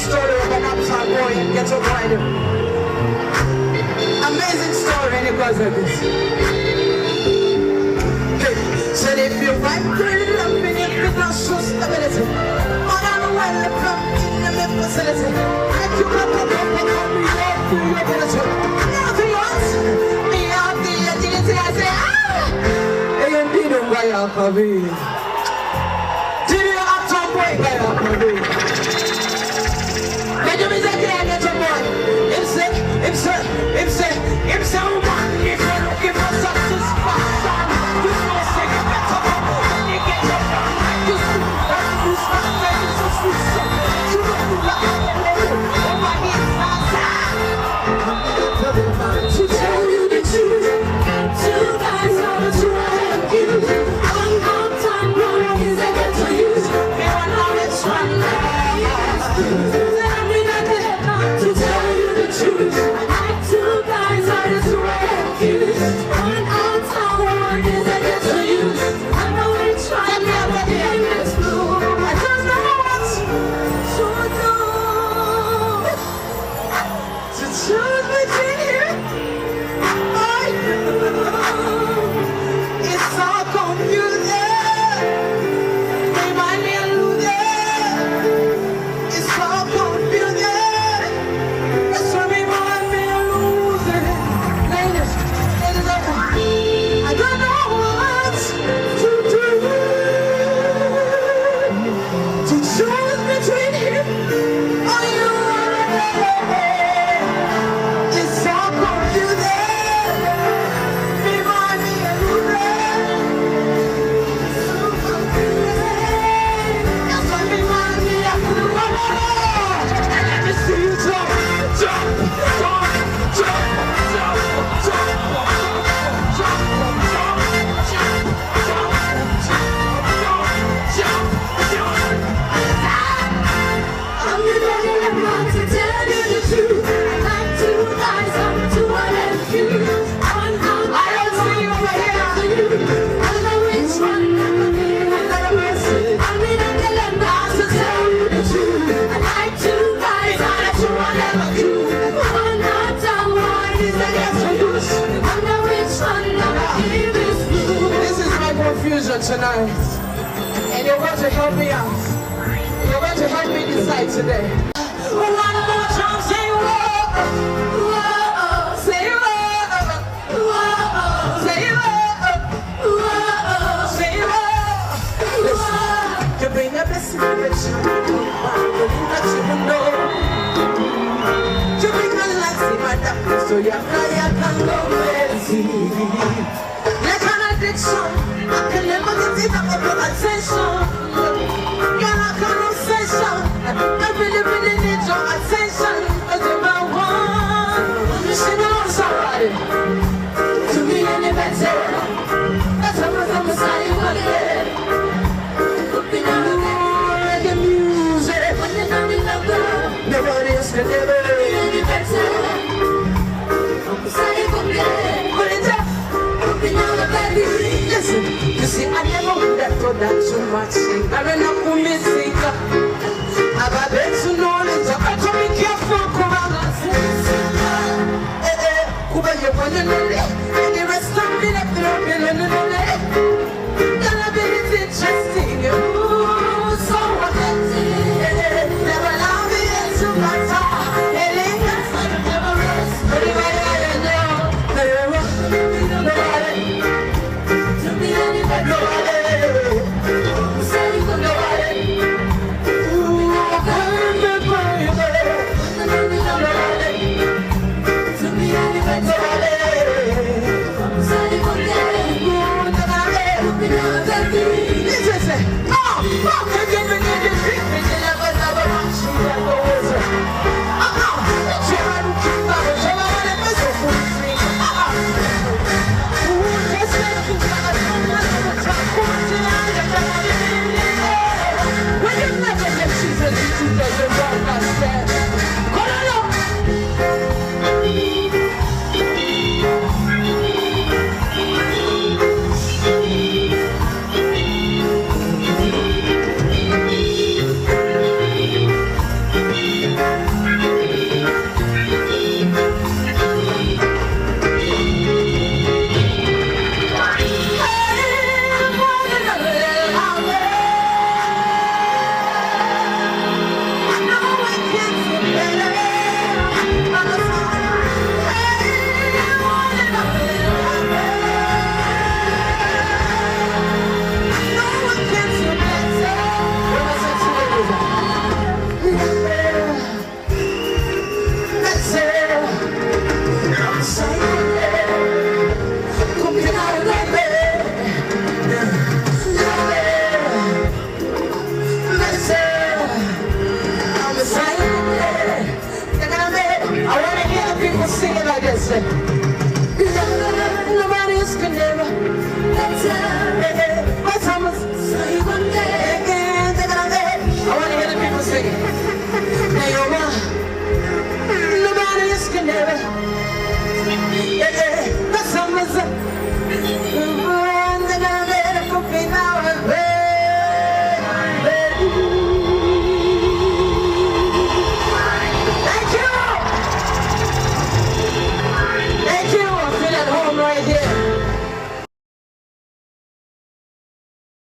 story of an uptown boy and ghetto boy. Amazing story, and it goes like this. Said if you wipe your love and if you don't show stability, all on the welcome in the mid facility. If you come up and come me up to your ability, nothing else. Me out the agility, I say, ah! And you know why I'm coming. Did you have to break by your coming? Let me say, I get your boy. If say, woman, if you're looking for satisfaction, you know, say you better go when you get your gun. You see, you start saying so sweet, so you don't do like oh my God, to tell you the truth, two guys are to help you. One more time, one is I get to use. Me one now it's one now. Tell me that they're not to tell you the truth. Two guys are to help you. One more time, one is I get to use. I know it's right now, but the end is blue. I don't know what to do. To choose between you. It's all confusing. Remind me of losing. It's all confusing. It's remind me of losing. Ladies, I don't know what to do. To choose between him or you. It's all confusing. Remind me of losing. It's so confusing. That's what remind me of losing. And let me see you jump, jump, jump, jump, jump, jump, jump, I'm the one to tell you the truth. Like two guys up to one and you. One out. I don't see you over here. I know which one I'm gonna miss it. I'm in a dilemma to tell you the truth. I like two guys up to one and you. One out of one is against you. I know which one I'm gonna give is you. This is my confusion tonight. And you're going to help me out. You're going to help me decide today. One more time, say whoa, whoa, say whoa, whoa, say whoa, whoa, say whoa. Listen, you bring a blessing to the children, but you know. You bring a light in my darkness, so you can go crazy. Like an addiction, I can never get enough of your attention. You're like an obsession. I really need your attention. Cause you're my one. You should know somebody to be any better. That's how I'm saying you want it. Looking out of the music. When you're not in love, nobody else can ever be any better. I'm saying you want it. Put it up. Looking out of baby. Listen, you see, I never would have thought that too much. I ran up with me, I've been to knowledge. I have to be careful. Kuba, you're one and only. And the rest of me, left it up in and only. Then I've been interesting. Ooh, so authentic. Never allow me into my time. And it has never rest. Anybody I know, nobody. To be anybody, nobody. Say you nobody. Listen,